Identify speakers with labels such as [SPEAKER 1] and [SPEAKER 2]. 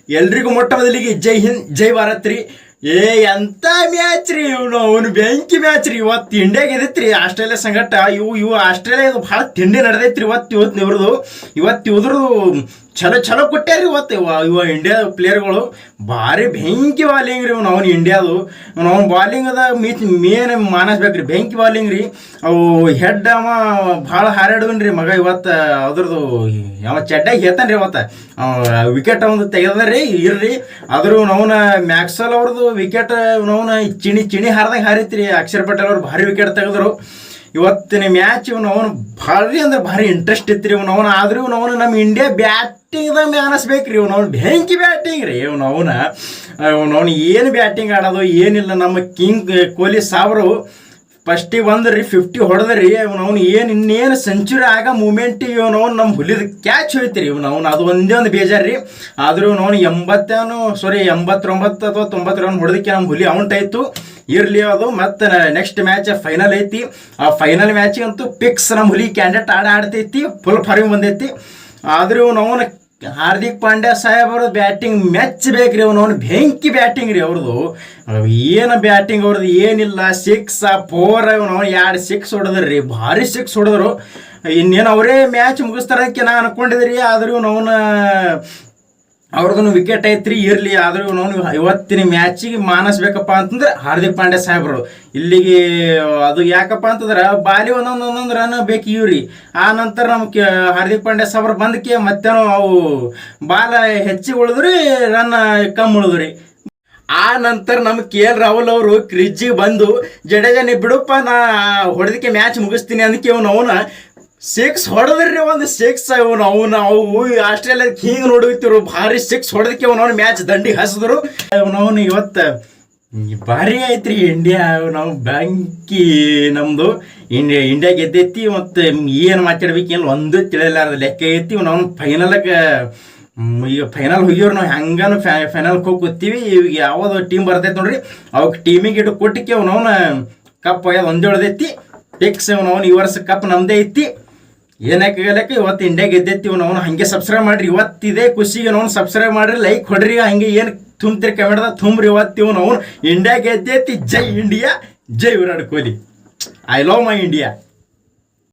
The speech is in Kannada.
[SPEAKER 1] ಎಲ್ರಿಗೂ ಮೊಟ್ಟ ಮೊದಲಿಗೆ ಜೈ ಹಿಂದ್ ಜೈ ಭಾರತ್ ರೀ. ಎಂತ ಮ್ಯಾಚ್ ರೀ ಅವನು ಬೆಂಕಿ ಮ್ಯಾಚ್ ರೀ. ಇವತ್ತು ಇಂಡಿಯಾ ಗೆದ್ದೈತ್ರಿ ಆಸ್ಟ್ರೇಲಿಯಾ ಸಂಗಟ. ಇವು ಆಸ್ಟ್ರೇಲಿಯಾ ಇದು ಭಾಳ ತಿಂಡಿ ನಡೆದೈತ್ರಿ ಇವತ್ತು ಇವ್ರದ್ದು ಚಲೋ ಕೊಟ್ಟ್ಯಾರಿ ಇವತ್ತು. ಇವ ಇಂಡಿಯಾ ಪ್ಲೇಯರ್ಗಳು ಭಾರಿ ಬೆಂಕಿ ಬಾಲಿಂಗ್ ರೀ. ಅವ್ನು ಇಂಡಿಯಾದು ಅವ್ನ ಬಾಲಿಂಗ್ ಅದ ಮೇನ್ ಮಾನಸ್ಬೇಕ್ರಿ. ಬೆಂಕಿ ಬಾಲಿಂಗ್ ರೀ. ಅವು ಹೆಡ್ ಅವ ಭಾಳ ಹಾರಾಡವನ್ ರೀ ಮಗ. ಇವತ್ತು ಅದ್ರದ್ದು ಯಾವ ಚಡ್ಡಾಗಿ ಹೇಳ್ತಾನೆ ರೀ. ಇವತ್ತು ವಿಕೆಟ್ ಅವನು ತೆಗೆದ್ರಿ ಇರ್ರಿ. ಆದ್ರೂ ಅವನ ಮ್ಯಾಕ್ಸಲ್ ಅವ್ರದ್ದು ವಿಕೆಟ್ ಅವನ ಚಿಣಿ ಹಾರ್ದಂಗೆ ಹಾರೈತ್ರಿ. ಅಕ್ಷರ್ ಪಟೇಲ್ ಅವ್ರು ಭಾರಿ ವಿಕೆಟ್ ತೆಗೆದ್ರು ಇವತ್ತಿನ ಮ್ಯಾಚ್. ಅವನು ಭಾರಿ ಅಂದ್ರೆ ಭಾರಿ ಇಂಟ್ರೆಸ್ಟ್ ಇತ್ತು ರೀ. ಆದ್ರೂ ಅವನು ನಮ್ಮ ಇಂಡಿಯಾ ಬ್ಯಾಟಿಂಗ್ದಾಗ ಅನಿಸ್ಬೇಕ್ರಿ. ಅವ್ನು ಬೆಂಕಿ ಬ್ಯಾಟಿಂಗ್ ರೀ. ಅವನು ಏನು ಬ್ಯಾಟಿಂಗ್ ಆಡೋದು ಏನಿಲ್ಲ. ನಮ್ಮ ಕಿಂಗ್ ಕೊಹ್ಲಿ ಸಾಬ್ರು ಫಸ್ಟಿಗೆ ಬಂದ್ರಿ 50 ಹೊಡೆದ್ರಿ. ಅವನು ಇನ್ನೇನು ಸೆಂಚುರಿ ಆಗ ಮೂಮೆಂಟ್ ನಮ್ಮ ಹುಲಿದ ಕ್ಯಾಚ್ ಹೋಯ್ತಿರಿ. ಅದು ಒಂದೇ ಒಂದು ಬೇಜಾರು ರೀ. ಆದ್ರೂ 89 ಅಥವಾ 90 ರನ್ ಹೊಡೆದಕ್ಕೆ ನಮ್ಮ ಹುಲಿ ಔಟ್ ಆಯ್ತು. ಇರ್ಲಿ ಅದು. ಮತ್ತೆ ನೆಕ್ಸ್ಟ್ ಮ್ಯಾಚ್ ಫೈನಲ್ ಐತಿ. ಆ ಫೈನಲ್ ಮ್ಯಾಚಿಗಂತೂ ಪಿಕ್ಸ್ ನಮ್ಮ ಹುಲಿ ಕ್ಯಾಂಡಿಡೇಟ್ ಆಡ್ತೈತಿ. ಫುಲ್ ಫಾರ್ಮ್ ಬಂದೈತಿ. ಆದ್ರೂ ಹಾರ್ದಿಕ್ ಪಾಂಡ್ಯ ಸಾಹೇಬ್ ಅವ್ರದ್ದು ಬ್ಯಾಟಿಂಗ್ ಮೆಚ್ಚಬೇಕ್ರಿ. ಅವನು ಬೆಂಕಿ ಬ್ಯಾಟಿಂಗ್ ರೀ. ಅವ್ರದ್ದು ಏನು ಬ್ಯಾಟಿಂಗ್ ಅವ್ರದ್ದು ಏನಿಲ್ಲ. 6 4 2 6 ಹೊಡೆದ್ರಿ. ಭಾರಿ 6 ಹೊಡೆದ್ರು. ಇನ್ನೇನು ಅವರೇ ಮ್ಯಾಚ್ ಮುಗಿಸ್ತಾರಕ್ಕೆ ನಾ ಅನ್ಕೊಂಡಿದ್ರಿ. ಆದ್ರೂ ಅವ್ರದ್ದು ವಿಕೆಟ್ ಐತ್ರಿ. ಇರ್ಲಿ. ಆದ್ರೂ ಇವತ್ತಿನ ಮ್ಯಾಚಿಗೆ ಮಾನಸ್ಬೇಕಪ್ಪ ಅಂತಂದ್ರೆ ಹಾರ್ದಿಕ್ ಪಾಂಡ್ಯ ಸಾಹೇಬ್ರು ಇಲ್ಲಿಗೆ. ಅದು ಯಾಕಪ್ಪ ಅಂತಂದ್ರೆ ಬಾಲಿ ಒಂದೊಂದು ರನ್ ಬೇಕು ಇವ್ರಿ. ಆ ನಂತರ ನಮ್ಗೆ ಹಾರ್ದಿಕ್ ಪಾಂಡ್ಯ ಸಾಹೇಬ್ರು ಬಂದಕ್ಕೆ ಮತ್ತೇನೋ ಅವು ಬಾಲ ಹೆಚ್ಚಿಗೆ ಉಳಿದ್ರಿ, ರನ್ ಕಮ್ಮಿ ಉಳಿದ್ರಿ. ಆ ನಂತರ ನಮ್ಮ KL ರಾಹುಲ್ ಅವರು ಕ್ರಿಜ್ಜಿಗೆ ಬಂದು ಜಡೇಜಾ ನೀ ಬಿಡಪ್ಪ ನಾ ಹೊಡೆದಕ್ಕೆ ಮ್ಯಾಚ್ ಮುಗಿಸ್ತೀನಿ ಅದಕ್ಕೆ ಅವನ 6 ಹೊಡೆದ್ರಿ. ಒಂದು 6 ಅವು ಆಸ್ಟ್ರೇಲಿಯಾದ ಹಿಂಗೆ ನೋಡುತ್ತಿರು ಭಾರಿ 6 ಹೊಡೆದಕ್ಕೆ ಅವನವನು ಮ್ಯಾಚ್ ದಂಡಿಗೆ ಹಸಿದ್ರು. ಅವನವನು ಇವತ್ತು ಭಾರಿ ಐತ್ರಿ ಇಂಡಿಯಾ. ನಾವು ಬ್ಯಾಂಕಿ ನಮ್ಮದು ಇಂಡಿಯಾ ಗೆದ್ದೈತಿ. ಮತ್ತು ಏನು ಮಾತಾಡ್ಬೇಕೇನು ಒಂದು ತಿಳಿಯಲಾರ್ದ ಲೆಕ್ಕ ಐತಿ. ನಾವು ಫೈನಲ್ಗೆ ಈಗ ಫೈನಲ್ ಹೋಗ್ಯವ್ರು. ನಾವು ಹೆಂಗಾನು ಫೈನಲ್ಗೆ ಹೋಗಿ ಕೂತೀವಿ. ಈಗ ಯಾವ್ದು ಟೀಮ್ ಬರ್ತೈತೆ ನೋಡ್ರಿ ಅವಕ್ಕೆ ಟೀಮಿಗೆ ಇಟ್ಟು ಕೊಟ್ಟಿಕ್ಕೆ ಅವನವನ ಕಪ್ ಒಯ್ಯೋದು ಒಂದೇ ಉಳ್ದೈತಿ. ಫಿಕ್ಸ್ ಈ ವರ್ಷ ಕಪ್ ನಮ್ಮದೇ ಐತಿ. ಏನಕ್ಕೆ ಇವತ್ತು ಇಂಡಿಯಾ ಗೆದ್ದೈತಿ. ಅವನು ಹಂಗೆ ಸಬ್ಸ್ಕ್ರೈಬ್ ಮಾಡ್ರಿ. ಇವತ್ತಿದೆ ಖುಷಿಗೆ ಸಬ್ಸ್ಕ್ರೈಬ್ ಮಾಡ್ರಿ, ಲೈಕ್ ಹೊಡ್ರಿ. ಹಂಗೆ ಏನು ತುಂಬ್ತಿರಿ ಕಮೆಂಟ್ದಾಗ ತುಂಬ್ರಿ. ಇವತ್ತು ಇಂಡಿಯಾ ಗೆದ್ದೈತಿ. ಜೈ ಇಂಡಿಯಾ, ಜೈ Virat Kohli. I love my India.